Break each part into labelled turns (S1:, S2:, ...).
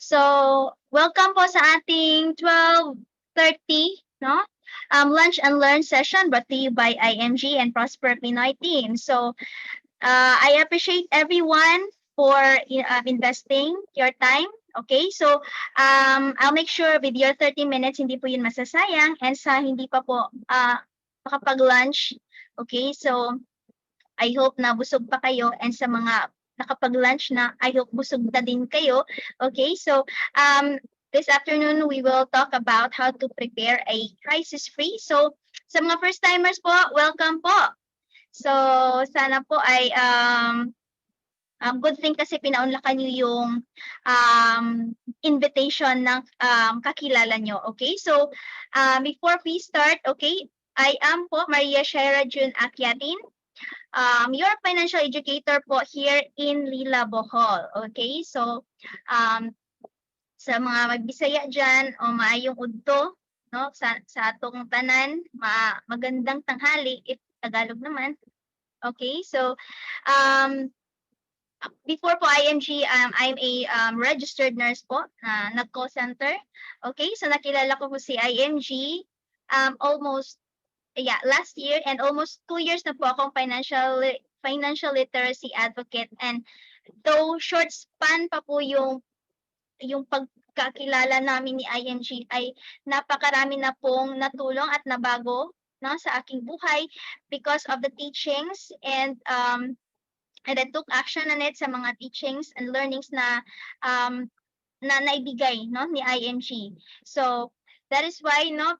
S1: So, welcome po sa ating 12:30, no? Lunch and Learn session brought to you by IMG and Prosper Pinoy team. So, I appreciate everyone for investing your time. Okay, so I'll make sure with your 30 minutes, hindi po yun masasayang. And sa hindi pa po makapag-lunch, okay, so I hope na busog pa kayo, and sa mga nakapag-lunch na, I hope busog na din kayo. Okay, so this afternoon we will talk about how to prepare a crisis-free. So sa mga first-timers po, welcome po. So sana po ay good thing kasi pinaunlakan niyo yung invitation ng kakilala nyo. Okay, so before we start, okay, I am po Maria Shera June Akyatin. Your financial educator po here in Lila Bohol. Okay? So, sa mga magbisaya dyan, o maayong udto, no? Sa atong tanan, magandang tanghali, if Tagalog naman. Okay? So, before po IMG, I'm a registered nurse po, nag-call center. Okay? So, nakilala ko po si IMG almost last year, and almost 2 years na po akong financial literacy advocate, and though short span pa po yung pagkakilala namin ni IMG, ay napakarami na pong natulong at nabago no, sa aking buhay because of the teachings, and I took action on it sa mga teachings and learnings na naibigay no ni IMG. So that is why no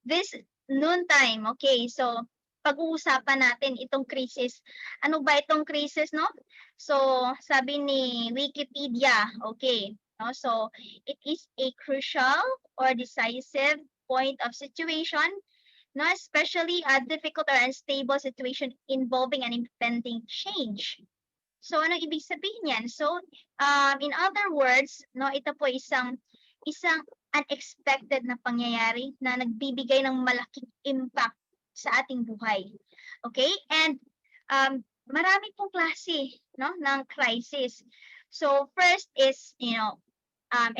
S1: this noontime, okay, so pag-uusapan natin itong krisis. Ano ba itong krisis, no? So, sabi ni Wikipedia, okay, no? So, it is a crucial or decisive point of situation, no? Especially a difficult or unstable situation involving an impending change. So, ano ibig sabihin yan? So, in other words, no, ito po isang unexpected na pangyayari na nagbibigay ng malaking impact sa ating buhay. Okay? And marami pong klase no, ng crisis. So, first is,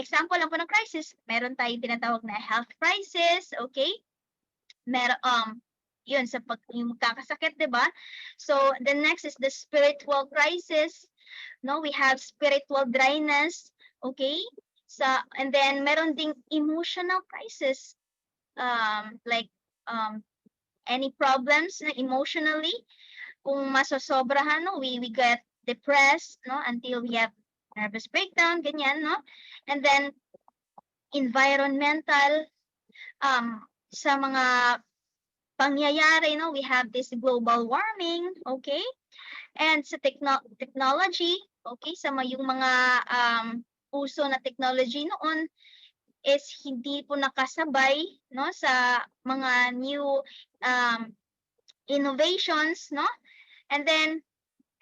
S1: example lang po ng crisis, meron tayong tinatawag na health crisis, okay? Yun sa yung magkakasakit, 'di ba? So the next is the spiritual crisis. No, we have spiritual dryness, okay? And then meron ding emotional crisis. Like any problems na emotionally, kung masosobrahan, no, we get depressed, no, until we have nervous breakdown, ganyan, no? And then environmental, sa mga pangyayari, no, we have this global warming, okay? And sa technology, okay, yung mga uso na technology noon is hindi po nakasabay no sa mga new innovations, no? And then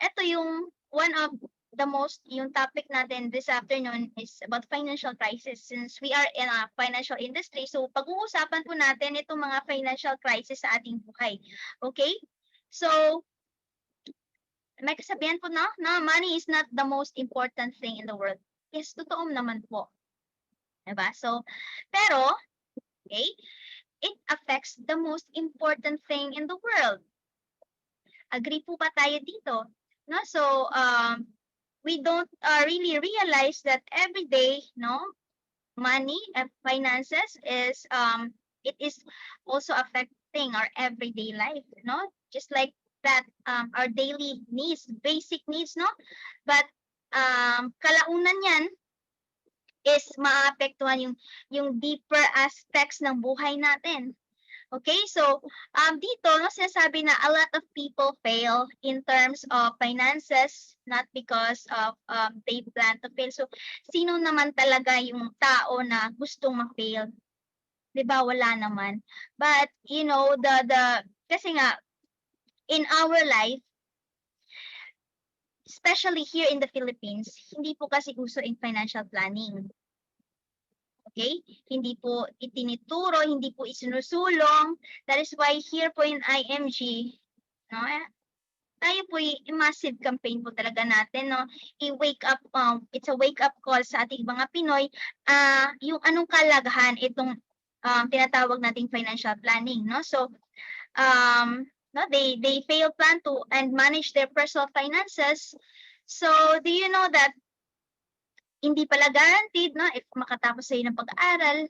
S1: ito yung one of the most, yung topic natin this afternoon is about financial crisis, since we are in a financial industry. So pag-uusapan po natin itong mga financial crisis sa ating buhay. Okay? So may kasabihan po na money is not the most important thing in the world. Yes, totoo naman po. Diba? So, pero, okay, it affects the most important thing in the world. Agree po ba tayo dito? No? So, we don't really realize that every day, no, money and finances is it is also affecting our everyday life, no? Just like that, our daily needs, basic needs, no? But kalaunan yan is maapektuhan yung deeper aspects ng buhay natin. Okay, so dito no, sinasabi na a lot of people fail in terms of finances, not because of they plan to fail. So sino naman talaga yung tao na gustong ma-fail? 'Di ba, wala naman. But you know, the kasi nga in our life, especially here in the Philippines, hindi po kasi uso in financial planning. Okay? Hindi po itinuturo, hindi po isinusulong. That is why here po in IMG, no, tayo po massive campaign po talaga natin, no? I-wake up, it's a wake up call sa ating mga Pinoy, yung anong kalagahan itong tinatawag nating financial planning, no? So, no, they fail plan to and manage their personal finances. So, do you know that hindi pala guaranteed, no? If makatapos tayo ng pag-aaral,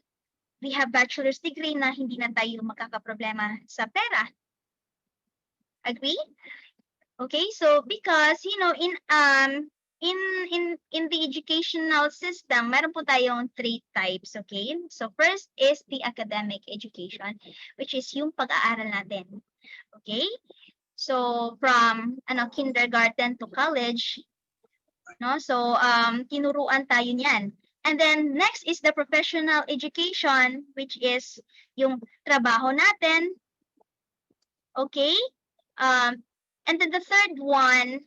S1: we have bachelor's degree na hindi na tayo magkakaproblema sa pera. Agree? Okay, so because in the educational system, meron po tayong 3 types, okay? So first is the academic education, which is yung pag-aaral natin. Okay? So from kindergarten to college, no? So tinuruan tayo niyan. And then next is the professional education, which is yung trabaho natin. Okay? And then the third one,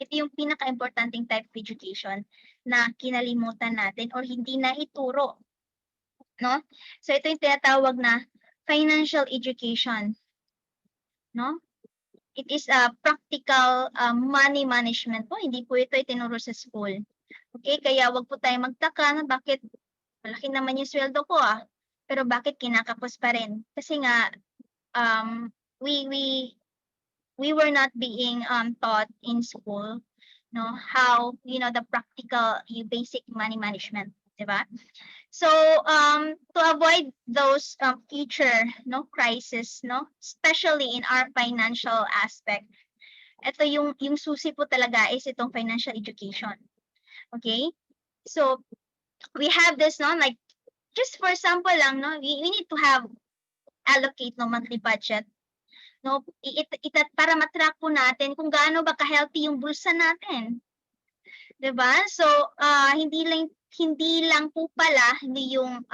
S1: ito yung pinaka-importanting type of education na kinalimutan natin or hindi na ituro. No? So ito yung tinatawag na financial education. No? It is a practical money management po. Hindi po ito itinuro sa school. Okay? Kaya wag po tayo magtaka na bakit malaki naman yung sweldo ko pero bakit kinakapos pa rin? Kasi nga we were not being taught in school, no, how the practical basic money management, diba? So to avoid those future crisis, no, especially in our financial aspect, ito yung susi po talaga is itong financial education. Okay, so we have this, no, like just for example lang, no, we need to have allocate no monthly budget, no, para matrack po natin kung gaano ba ka-healthy yung bulsa natin. 'Di ba? So, hindi lang po pala yung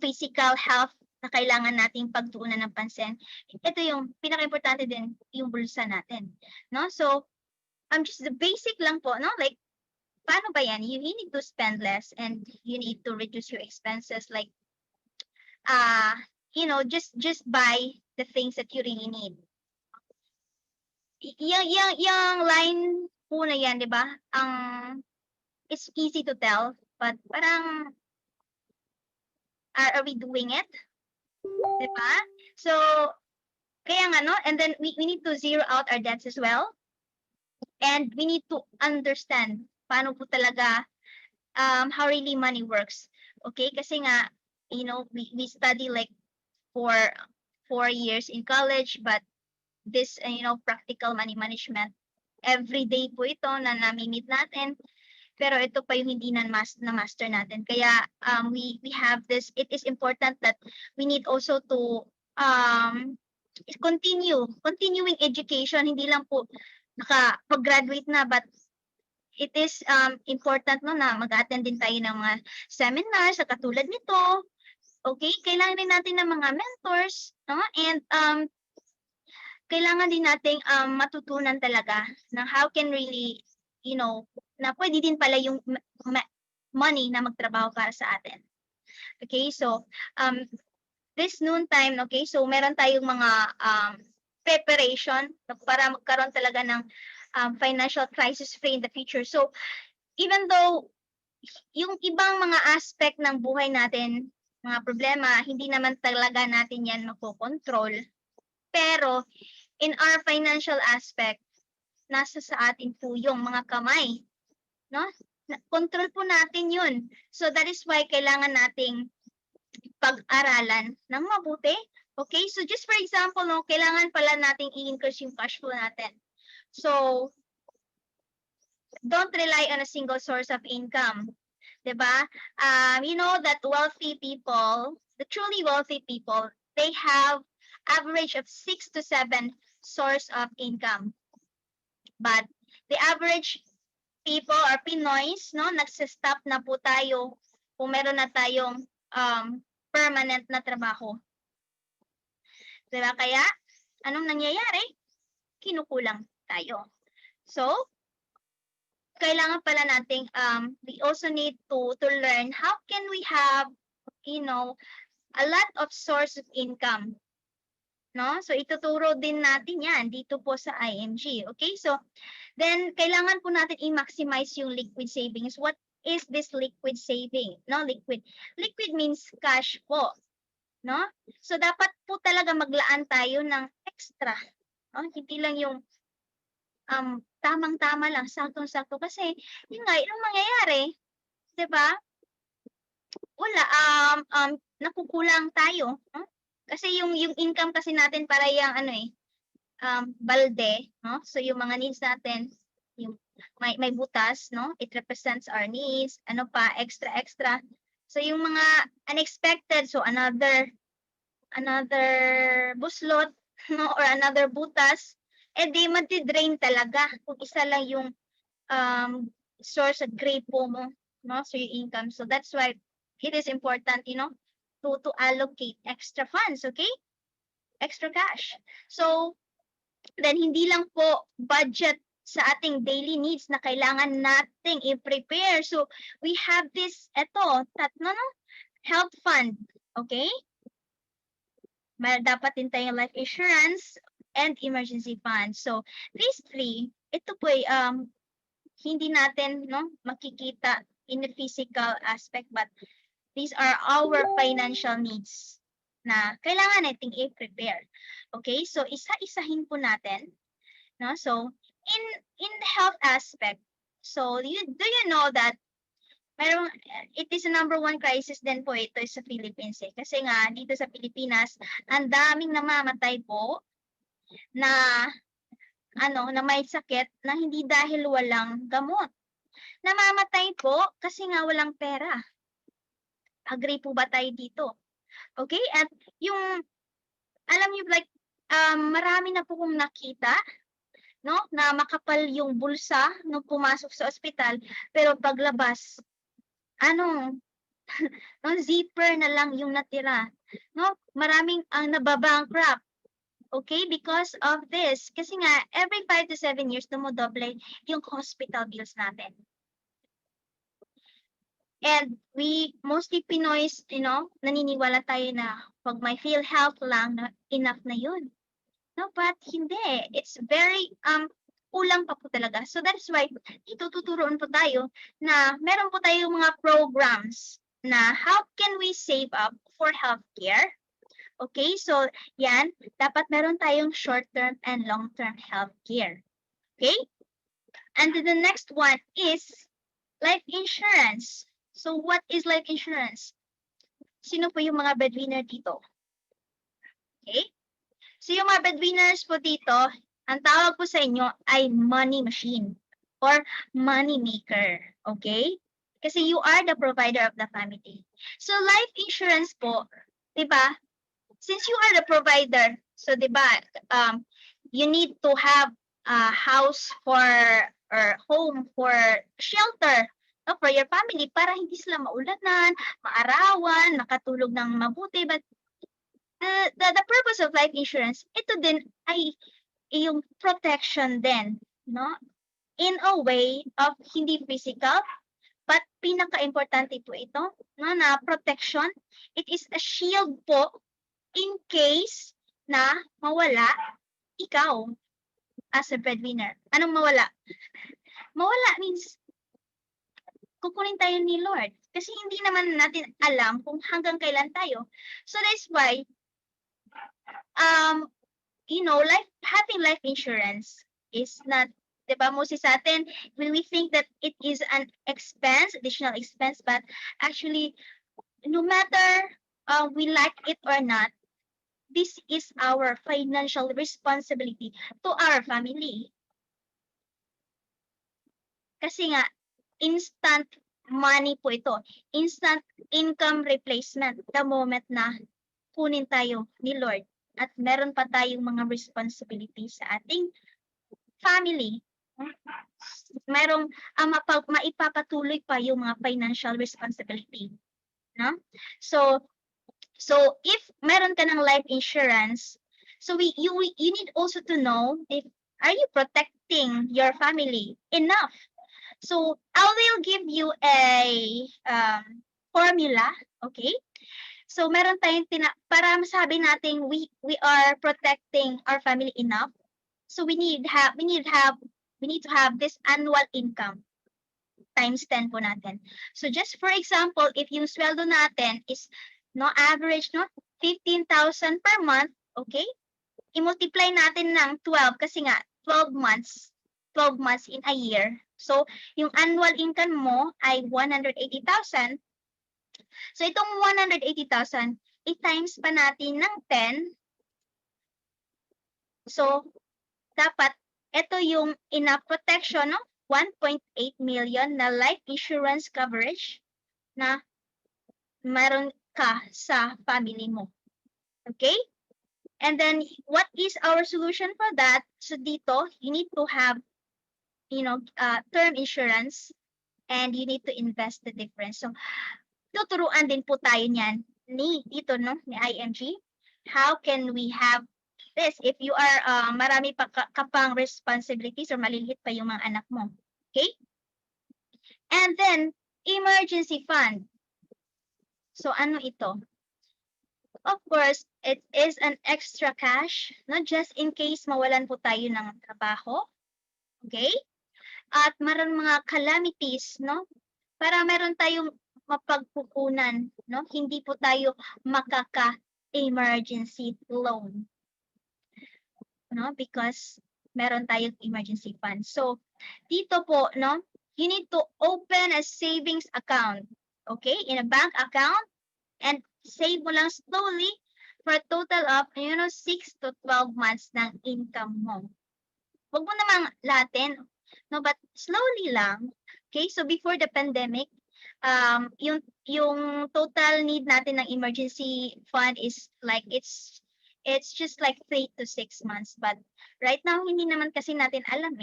S1: physical health na kailangan nating pagtuunan ng pansin. Ito yung pinakaimportante din, yung bulsa natin, no? So, just the basic lang po, no? Like, paano ba yan? You need to spend less and you need to reduce your expenses, like, just buy the things that you really need. Yung line po na yan, di ba? It's easy to tell, but parang, are we doing it? Di ba? So, kaya nga, no? And then, we need to zero out our debts as well. And we need to understand paano po talaga, how really money works. Okay? Kasi nga, we study like for 4 years in college, but this, practical money management, every day po ito na nami-meet natin. Pero ito pa yung hindi na master natin. Kaya we have this, it is important that we need also to continuing education, hindi lang po pag-graduate na, but it is important, no, na mag-attend din tayo ng mga seminars sa katulad nito. Okay? Kailangan din natin ng mga mentors, no? And kailangan din nating matutunan talaga na how can really, na pwede din pala yung money na magtrabaho para sa atin. Okay, so this noon time, okay, so meron tayong mga preparation para magkaroon talaga ng financial crisis free in the future. So even though yung ibang mga aspect ng buhay natin, mga problema, hindi naman talaga natin yan makokontrol. Pero in our financial aspect, nasa sa atin po yung mga kamay, no? Control po natin yun. So that is why kailangan nating pag-aralan ng mabuti. Okay? So just for example, no, kailangan pala nating i-increase yung cash flow natin. So don't rely on a single source of income. 'Di ba? You know that wealthy people, the truly wealthy people, they have average of 6 to 7 source of income. But the average people or Pinoys, no, nagse-stop na po tayo kung meron na tayong permanent na trabaho. Diba? Kaya, anong nangyayari? Kinukulang tayo. So, kailangan pala nating, we also need to learn how can we have, a lot of source of income. no? So ituturo din natin 'yan dito po sa IMG. Okay? So then kailangan po natin i-maximize yung liquid savings. What is this liquid saving? No, liquid means cash po, no? So dapat po talaga maglaan tayo ng extra, no? Hindi lang yung tamang-tama lang, saktong-sakto kasi yun nga, yung mangyayari, 'di ba? Wala, nakukulang tayo, no? Kasi yung income kasi natin para yang ano eh, balde, no? So yung mga needs natin, yung may butas, no? It represents our needs, ano pa, extra. So yung mga unexpected, so another buslot, no? Or another butas, di mati-drain talaga kung isa lang yung source of gripo mo, no? So yung income. So that's why it is important, to allocate extra funds, okay? Extra cash. So then hindi lang po budget sa ating daily needs na kailangan nating i-prepare. So we have this, tatlo, no? Health fund, okay? Dapat din tayong life insurance and emergency fund. So these three, ito po ay hindi natin, no, makikita in the physical aspect, but these are our financial needs na kailangan nating i-prepare. Okay? So isa-isahin po natin, no? So in the health aspect, so do you know that it is a number one crisis din po ito sa Philippines eh. Kasi nga dito sa Pilipinas, ang daming namamatay po na na may sakit na hindi dahil walang gamot. Namamatay po kasi nga walang pera. Agree po ba tayo dito? Okay? At yung, alam niyo, like, marami na po kong nakita, no? Na makapal yung bulsa nung pumasok sa ospital, pero paglabas, no, zipper na lang yung natira. No? Maraming ang nababankrupt. Okay? Because of this. Kasi nga, every 5 to 7 years, dumodoble yung hospital bills natin. And we, mostly Pinoys, naniniwala tayo na pag may PhilHealth lang, enough na yun. No, but hindi. It's very, kulang pa po talaga. So that's why, itututuroon po tayo na meron po tayong mga programs na how can we save up for healthcare. Okay, so yan, dapat meron tayong short-term and long-term healthcare. Okay? And the next one is life insurance. So what is life insurance? Sino po yung mga breadwinner dito? Okay? So yung mga breadwinners po dito, ang tawag po sa inyo ay money machine or money maker. Okay? Kasi you are the provider of the family. So life insurance po, 'di ba? Since you are the provider, so 'di ba, you need to have a house for or home for shelter, no, for your family para hindi sila maulanan, maarawan, makatulog ng mabuti. But the purpose of life insurance, ito din ay yung protection din, no? In a way of hindi physical, but pinaka-importante po ito, no, na protection. It is a shield po in case na mawala ikaw as a breadwinner. Anong mawala? Mawala means kukunin tayo ni Lord. Kasi hindi naman natin alam kung hanggang kailan tayo. So that's why, having life insurance is not, diba, mostly sa atin, when we think that it is an expense, additional expense, but actually, no matter we like it or not, this is our financial responsibility to our family. Kasi nga, instant money po ito. Instant income replacement the moment na kunin tayo ni Lord at meron pa tayong mga responsibilities sa ating family. Merong maipapatuloy pa yung mga financial responsibility. No? So if meron ka ng life insurance, so you need also to know if are you protecting your family enough. So I will give you a formula, okay? So meron tayong para masabi natin we are protecting our family enough. So we need to have this annual income times 10 po natin. So just for example, if yung sweldo natin is no average 15,000 per month, okay? I-multiply natin ng 12 kasi nga 12 months in a year. So yung annual income mo ay 180,000. So itong 180,000, i-times pa natin ng 10. So dapat ito yung enough protection, 1.8 million na life insurance coverage na meron ka sa family mo. Okay? And then what is our solution for that? So dito, you need to have term insurance and you need to invest the difference. So tuturuan din po tayo niyan ni IMG. How can we have this if you are marami pa kapang responsibilities or maliliit pa yung mga anak mo. Okay? And then, emergency fund. So, ano ito? Of course, it is an extra cash, not just in case mawalan po tayo ng trabaho. Okay? At maraming mga calamities, para meron tayong mapagpupunan, Hindi po tayo makaka-emergency loan. Because meron tayong emergency fund. So, dito po, you need to open a savings account, okay, in a bank account and save mo lang slowly for a total of, 6 to 12 months ng income mo. Huwag mo namang lahatin, but slowly lang. Okay, so before the pandemic, yung total need natin ng emergency fund is like it's just like 3 to 6 months. But right now, hindi naman kasi natin alam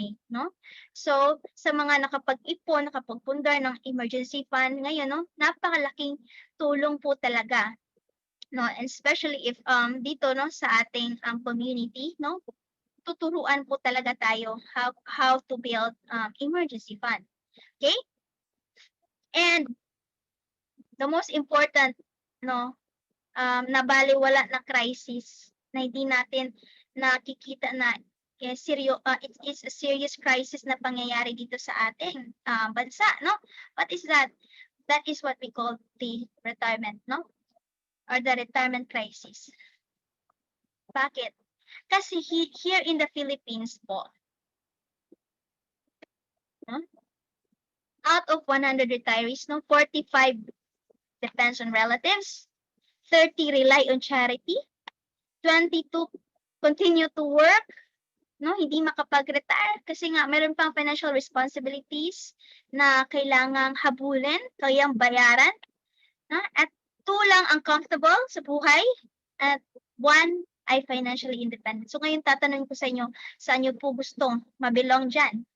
S1: So, sa mga nakapag-ipon, nakapagpundar ng emergency fund ngayon, napakalaking tulong po talaga. And especially if dito sa ating community, tuturuan po talaga tayo how to build emergency fund. Okay? And the most important, nabaliwala na crisis na hindi natin nakikita na it is a serious crisis na pangyayari dito sa ating bansa, What is that? That is what we call the retirement, or the retirement crisis. Bakit? Kasi here in the Philippines po, out of 100 retirees, 45 depends on relatives, 30 rely on charity, 22 continue to work, hindi makapag-retire kasi nga meron pang financial responsibilities na kailangang habulin, kayang bayaran, at 2 lang ang comfortable sa buhay, at 1 ay financially independent. So ngayon tatanungin ko sa inyo, saan nyo po gustong mabilong dyan?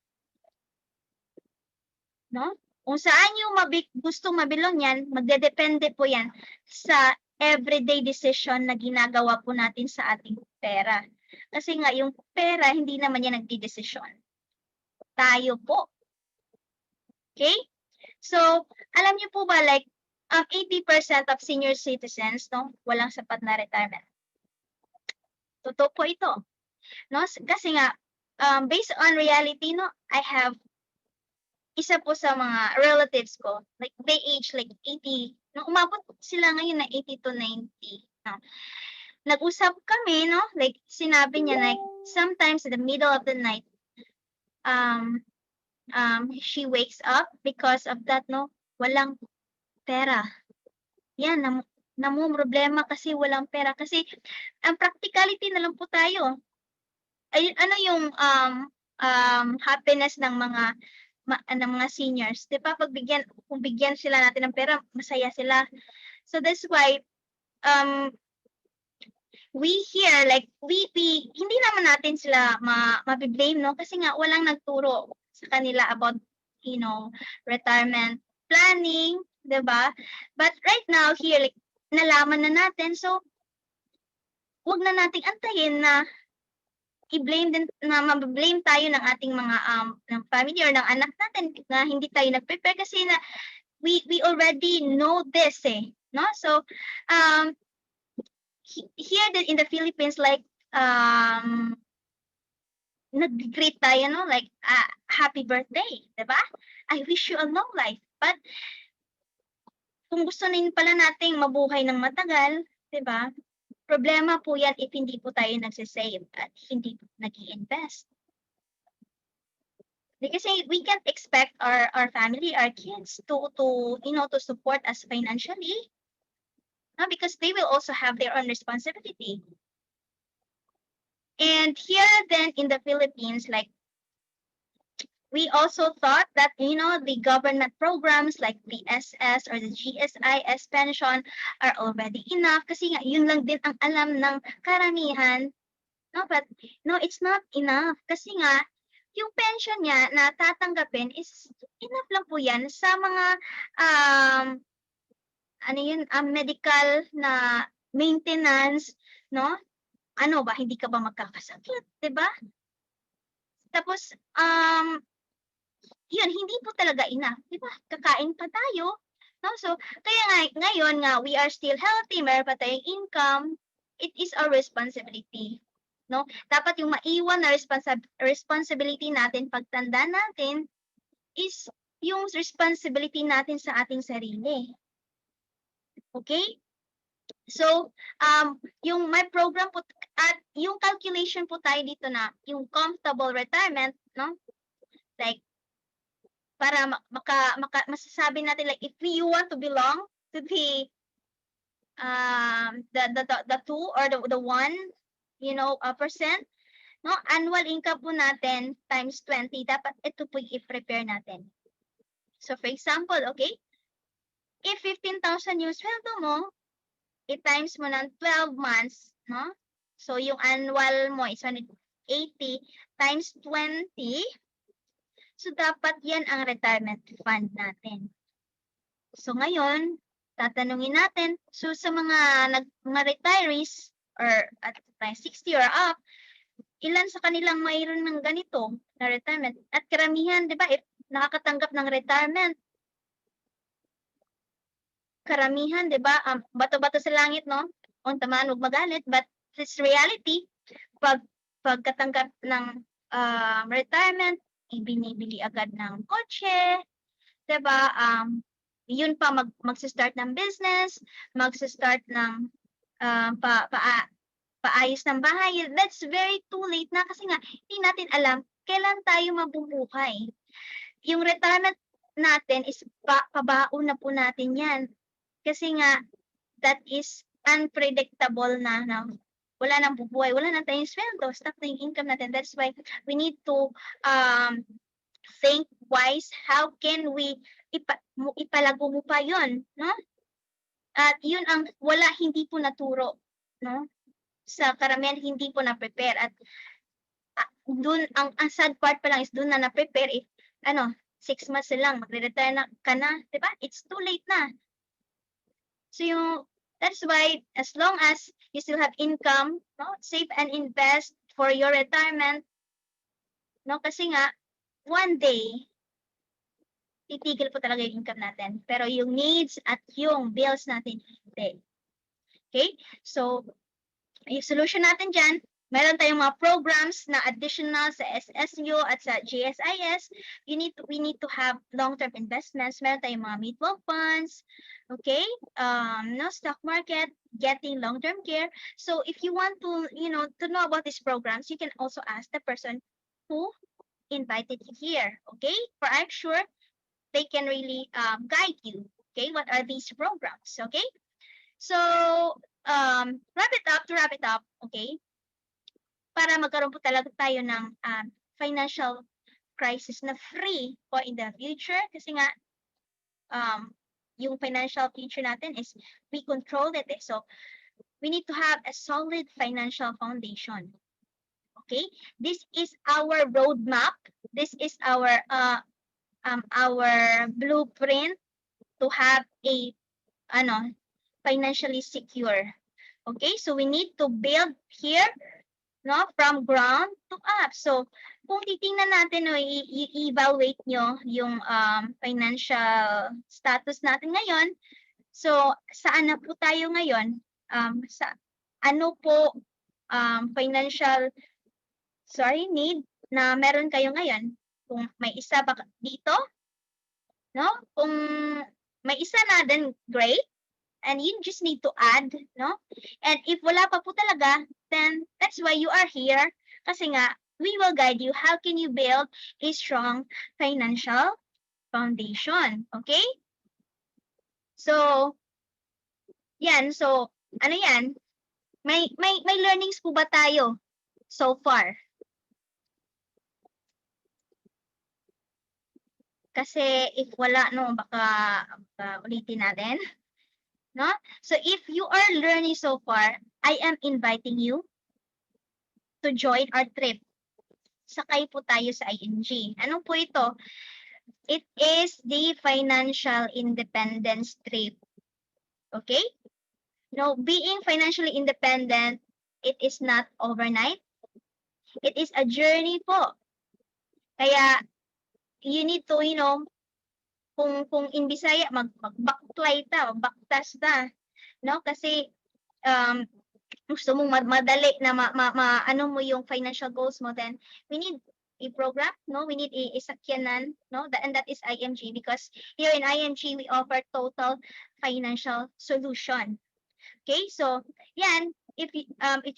S1: Kung saan nyo gustong mabilong yan, magdedepende po yan sa everyday decision na ginagawa po natin sa ating pera. Kasi nga, yung pera, hindi naman yan nagdidesisyon. Tayo po. Okay? So, alam niyo po ba, like, 80% of senior citizens, walang sapat na retirement. Totoo po ito. Kasi nga, based on reality, I have isa po sa mga relatives ko, like, they age like 80. Nung umabot sila ngayon na 80 to 90. Nag-usap kami, like, sinabi niya, like, sometimes in the middle of the night, she wakes up because of that, walang pera. Yan, namumroblema kasi walang pera. Kasi, ang practicality na lang po tayo. Ay, ano yung happiness ng mga seniors? Diba, kung bigyan sila natin ng pera, masaya sila. So, that's why, we here, like, we hindi naman natin sila mabiblame, kasi nga walang nagturo sa kanila about, retirement planning, diba? But right now, here, like, nalaman na natin, so, huwag na nating antayin na i-blame din, na mabiblame tayo ng ating mga ng family or ng anak natin na hindi tayo nag-prepare kasi na we already know this no? So here in the Philippines, like nag-greet tayo, no? Like, happy birthday, di ba? I wish you a long life. But kung gusto rin pala nating mabuhay ng matagal, di ba? Problema po yan if hindi po tayo nagsisave at hindi nag-i-invest. Because we can't expect our family, our kids to support us financially. No, because they will also have their own responsibility. And here then in the Philippines, like we also thought that, the government programs like the SS or the GSIS pension are already enough kasi nga yun lang din ang alam ng karamihan. No, but no, it's not enough kasi nga yung pension niya na tatanggapin is enough lang po yan sa mga medical na maintenance, no? Ano ba, hindi ka ba magkakasakit, 'di ba? Tapos yun, hindi po talaga enough, 'di ba? Kakain pa tayo, no? So kaya ngayon nga we are still healthy, meron pa tayong income, it is our responsibility, no? Dapat yung maiwan na responsibility natin pagtanda natin is yung responsibility natin sa ating sarili. Okay? So, yung my program po at yung calculation po tayo dito na yung comfortable retirement, no? Like para masasabi natin like if you want to belong to the 2 or the 1, percent, no? Annual income po natin times 20, dapat ito po i-prepare natin. So for example, okay? If 15,000 yung sweldo mo, i-times mo ng 12 months, no? So, yung annual mo is 180 times 20. So, dapat yan ang retirement fund natin. So, ngayon, tatanungin natin, so sa mga retirees or at 60 or up, ilan sa kanilang mayroon ng ganito na retirement? At karamihan, di ba, if nakakatanggap ng retirement, karamihan, 'di ba? Bato-bato sa langit, no? Unta man ug magalit, but this reality pagkatanggap ng retirement, ibinibili agad ng kotse, 'di ba? Yun pa magse-start ng business, magse-start ng paayos ng bahay. That's very too late na kasi nga hindi natin alam kailan tayo mabubuhay. Yung retirement natin is pabaon na po natin 'yan. Kasi nga, that is unpredictable na wala nang bubuhay, wala na tayong sweldo, stop na yung income natin. That's why we need to think wise, how can we ipalago mo pa yun, no? At yun ang hindi po naturo, no? Sa karamihan, hindi po na-prepare. At dun, ang sad part pa lang is dun na na-prepare if, 6 months lang, magre-retire na ka na, di ba? It's too late na. So that's why as long as you still have income, no, save and invest for your retirement, no, kasi nga one day titigil po talaga yung income natin. Pero yung needs at yung bills natin hindi. Okay? So yung solution natin diyan, meron tayong mga programs na additional sa SSU at sa GSIS. We need to have long-term investments. Meron tayong mga mutual funds, okay? No stock market, getting long-term care. So if you want to, to know about these programs, you can also ask the person who invited you here, okay? For I'm sure they can really guide you, okay? What are these programs, okay? So wrap it up, okay? Para magkaroon po talaga tayo ng financial crisis na free po in the future kasi nga yung financial future natin is we control it. So we need to have a solid financial foundation. Okay? This is our roadmap. This is our blueprint to have a financially secure. Okay? So we need to build here, no, from ground to up. So, kung titingnan natin o i-evaluate nyo yung financial status natin ngayon, So, saan na po tayo ngayon? Sa ano po financial need na meron kayo ngayon? Kung may isa ba dito, no? Kung may isa na, then great. And you just need to add, no? And if wala pa po talaga, then that's why you are here. Kasi nga, we will guide you how can you build a strong financial foundation. Okay? So, yan. So, ano yan? May learnings po ba tayo so far? Kasi if wala, no, baka ulitin natin. No? So if you are learning so far, I am inviting you to join our trip. Sakay po tayo sa ING. Ano po ito? It is the financial independence trip. Okay? No, being financially independent, it is not overnight. It is a journey po. Kaya you need to, kung in Bisaya, mag-backfly ta, backtas ta. No? Kasi gusto mong madali na ano mo yung financial goals mo, then we need a program, no? We need a sakyanan, no? And that is IMG, because here in IMG, we offer total financial solution. Okay? So, yan, if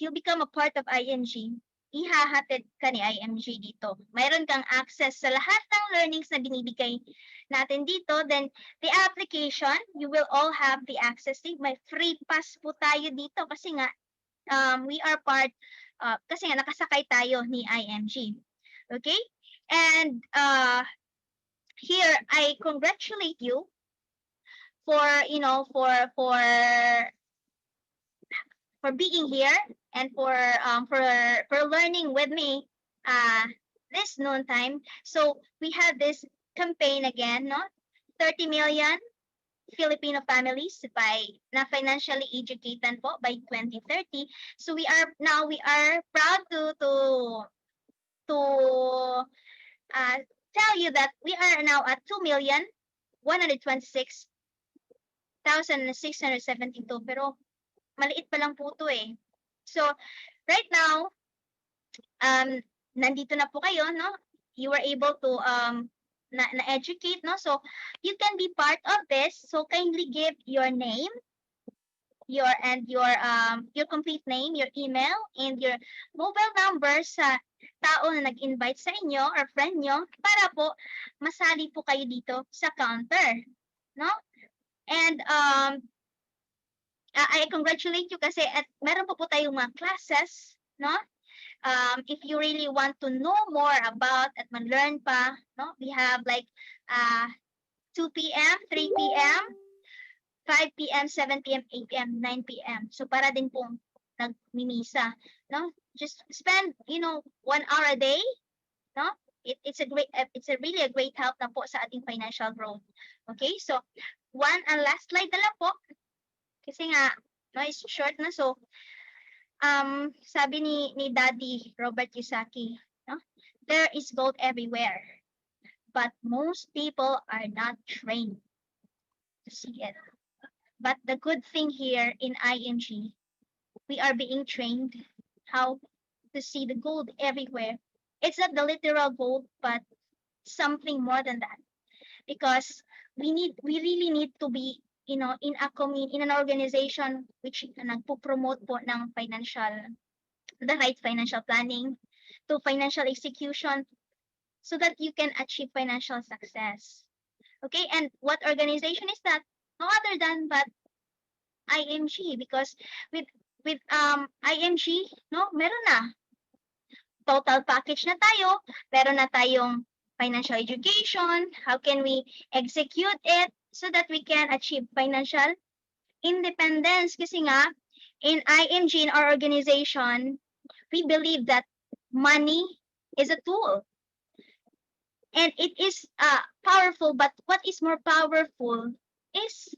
S1: you become a part of IMG, ihahatid ka ni IMG dito. Mayroon kang access sa lahat ng learnings na binibigay natin dito. Then, the application, you will all have the access. May free pass po tayo dito kasi nga, we are part, kasi nga nakasakay tayo ni IMG. Okay? And here, I congratulate you for, for being here and for learning with me this noontime. So we have this campaign again, no? 30 million Filipino families na financially educated po by 2030. So we are proud to tell you that we are now at 2,126,672, pero maliit pa lang po to eh. So right now, nandito na po kayo, no? You were able to na-educate, no? So you can be part of this. So kindly give your name, your complete name, your email, and your mobile number sa tao na nag-invite sa inyo or friend nyo para po masali po kayo dito sa counter, no? And I congratulate you kasi at meron po tayong mga classes, no? If you really want to know more about at mag-learn pa, no? We have like 2 p.m., 3 p.m., 5 p.m., 7 p.m., 8 p.m., 9 p.m. So para din pong nagmimisa, no? Just spend, 1 hour a day, no? It's really a great help na po sa ating financial growth. Okay? So, last slide na lang po. Kasi nga, no, it's short na. So, sabi ni Daddy Robert Kiyosaki, no? There is gold everywhere, but most people are not trained to see it. But the good thing here in IMG, we are being trained how to see the gold everywhere. It's not the literal gold, but something more than that. Because we really need to be, in an organization which nagpo-promote po ng the right financial planning to financial execution so that you can achieve financial success. Okay, and what organization is that? No other than but IMG, because with IMG, no, meron na total package na tayo, meron na tayong financial education, how can we execute it so that we can achieve financial independence. Kasi nga, in IMG, in our organization, we believe that money is a tool. And it is powerful, but what is more powerful is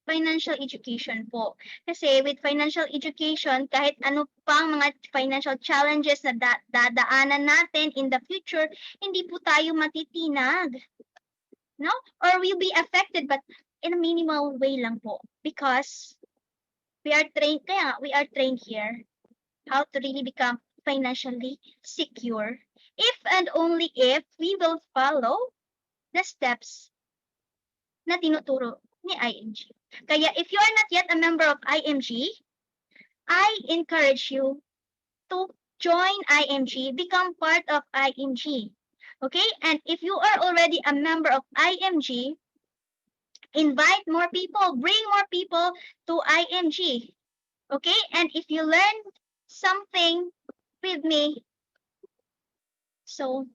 S1: financial education po. Kasi with financial education, kahit ano pang mga financial challenges na dadaanan natin in the future, hindi po tayo matitinag. No? Or will be affected, but in a minimal way lang po because we are trained here how to really become financially secure if and only if we will follow the steps na tinuturo ni IMG. Kaya if you are not yet a member of IMG, I encourage you to join IMG, become part of IMG. Okay? And if you are already a member of IMG, invite more people, bring more people to IMG. Okay? And if you learn something with me, so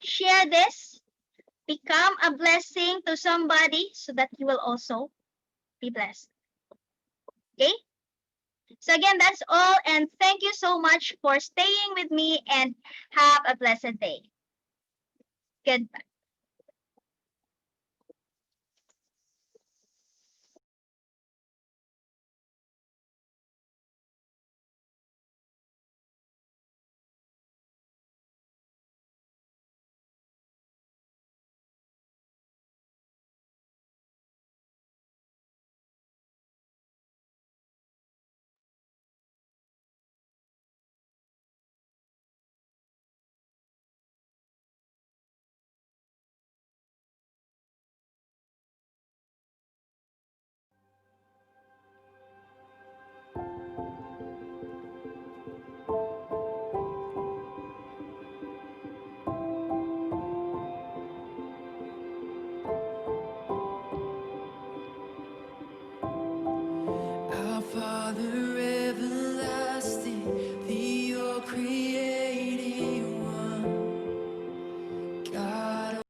S1: share this, become a blessing to somebody so that you will also be blessed. Okay? So again, that's all. And thank you so much for staying with me and have a blessed day. Goodbye.